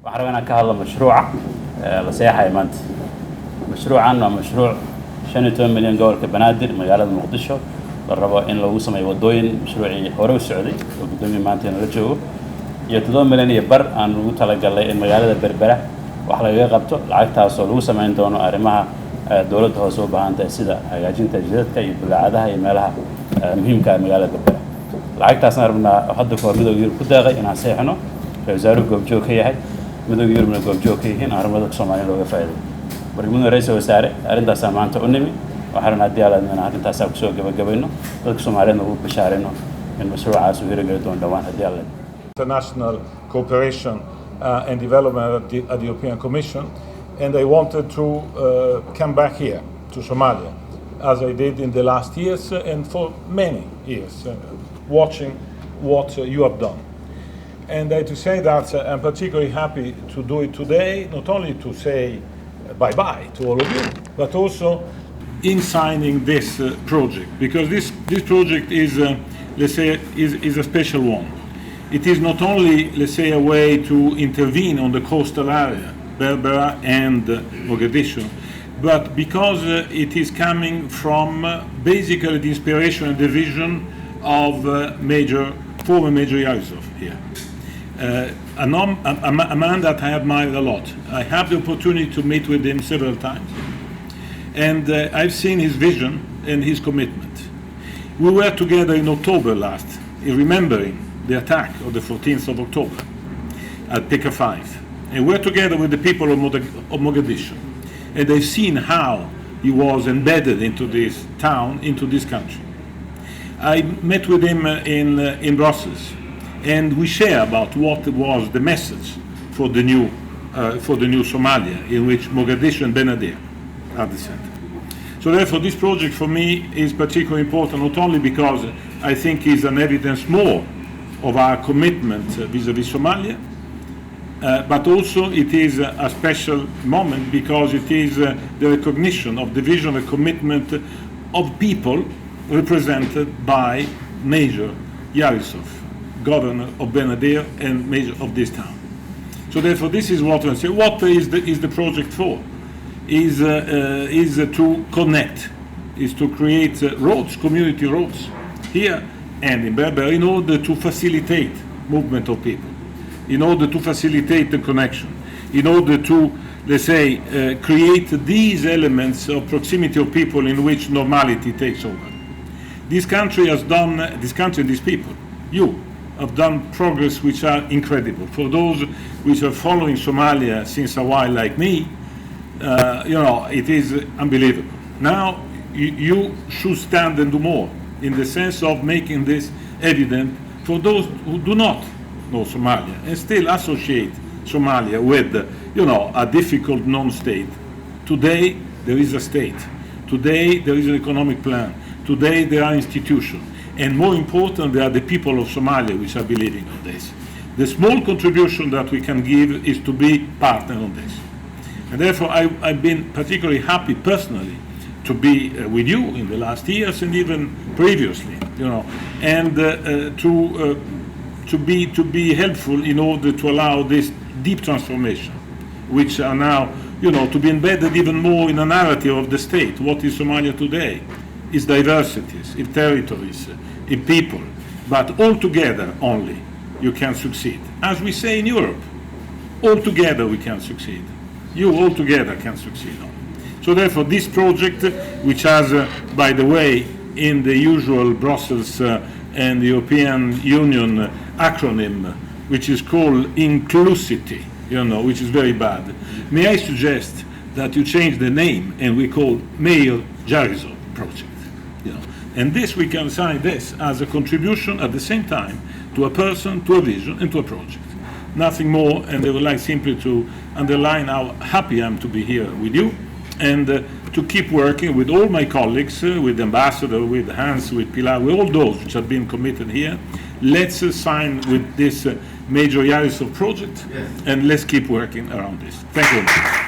waxaan rabaa inaan ka hadlo mashruuca la saxiixay maanta. Mashruucan waa mashruuc 15 milyan gobolka Banaadir magaalada Muqdisho la rabo in lagu sameeyo wadooyin mashruucii hore u socday oo gudoomiye maanta la joogo iyo 7 milyan iyo bar aan lagu talagalay in magaalada Berbera wax laga qabto lacagtaas oo lagu sameyn doono arrimaha dawladda hoose u baahan tahay sida hagaajinta jidadka iyo bullaacadaha iyo meelaha muhiimka ah magaalada Berbera. lacagtaasna rabnaa hadda kor Midawga Yurub ku daaqay inaan saxiixno wasaaradda goobjoog ka yahay Midawga Yurubna goobjoog ka yihiin arrimaha Soomaaliya looga faa'iido. barnaamijka ra'iisul wasaare arrintaas maanta u nimi waxaan hadii aan arrintaas ku soo gabagabayno dadka Soomaaliyeed ugu bashaarayno in mashruucaas uu hirgeli doono dhawaan hadii alla. International cooperation and development at the European Commission, and I wanted to come back here to Somalia, as I did in the last years and for many years, watching what you have done. And I have to say that I'm particularly happy to do it today, not only to say bye-bye to all of you, but also in signing this project, because this project is, let's say, is a special one. It is not only, let's say, a way to intervene on the coastal area, Berbera and Mogadishu, but because it is coming from basically the inspiration and the vision of former Major Yusuf here. A man that I admire a lot. I have the opportunity to meet with him several times, and I've seen his vision and his commitment. We were together in October last, remembering the attack of the 14th of October at Pika 5. And we're together with the people of Mogadishu. And I've seen how he was embedded into this town, into this country. I met with him in Brussels, and we share about what was the message for the new Somalia, in which Mogadishu and Benadir are the center. So therefore, this project for me is particularly important, not only because I think it's an evidence more of our commitment vis-à-vis Somalia, but also it is a special moment because it is the recognition of the vision and commitment of people represented by Major Yusuf, governor of Benadir and major of this town. So therefore, this is what I say. What is the project for? Is to connect, is to create roads, community roads here and in Berbera, in order to facilitate movement of people, in order to facilitate the connection, in order to, let's say, create these elements of proximity of people in which normality takes over. This country has done, this country and these people, you, have done progress which are incredible. For those which are following Somalia since a while like me, it is unbelievable. Now, you should stand and do more, in the sense of making this evident for those who do not know Somalia and still associate Somalia with, a difficult non-state. Today, there is a state. Today, there is an economic plan. Today, there are institutions. And more important, there are the people of Somalia which are believing in this. The small contribution that we can give is to be partner on this. And therefore, I've been particularly happy personally to be with you in the last years and even previously, and to be helpful in order to allow this deep transformation, which are now, to be embedded even more in a narrative of the state. What is Somalia today? Is diversities, in territories, in people, but all together only you can succeed. As we say in Europe, all together we can succeed. You all together can succeed. So therefore, this project, which has, by the way, in the usual Brussels and the European Union acronym, which is called inclusivity, which is very bad, may I suggest that you change the name and we call Mayor Jarizo project. And this, we can sign this as a contribution at the same time to a person, to a vision, and to a project. Nothing more, and I would like simply to underline how happy I am to be here with you, and to keep working with all my colleagues, with the ambassador, with Hans, with Pilar, with all those which have been committed here. Let's sign with this Major Yusuf project, and let's keep working around this. Thank you very much.